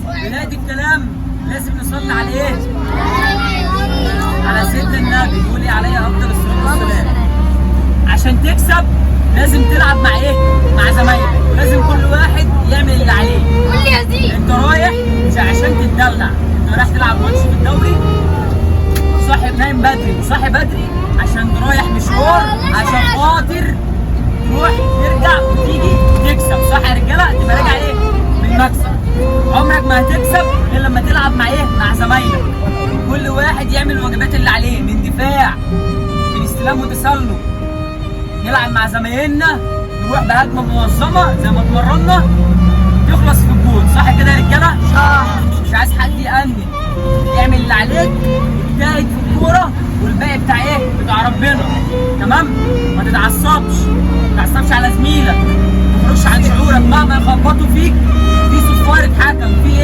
بداية الكلام لازم نصلي على ايه؟ على سيدنا النبي، يقول عليه افضل الصلاه والسلام. عشان تكسب لازم تلعب مع ايه؟ مع زمايلك، ولازم كل واحد يعمل اللي عليه. قول لي يا زين. انت رايح مش عشان تتدلع، انت رايح تلعب ماتش في الدوري، صاحي نايم بدري وصاحي بدري عشان رايح مشوار، عشان خاطر تروح ترجع وتيجي تكسب، صح يا رجاله؟ تبقى راجع ايه؟ بالمكسب. عمرك ما هتكسب غير لما تلعب مع ايه؟ مع زمايلك. كل واحد يعمل الواجبات اللي عليه، من دفاع، من استلام وتسلل. نلعب مع زمايلنا، نروح بهجمه منظمه زي ما اتمرنا، تخلص في الجول، صح كده يا رجاله؟ مش عايز حد يأنن، اعمل اللي عليك، اجتهد في الكوره، والباقي بتاع ايه؟ بتاع ربنا. تمام؟ ما تتعصبش على زميلك، ما تخرجش عن شعورك مهما يخبطوا فيك، في صفارة حكم، في ايه؟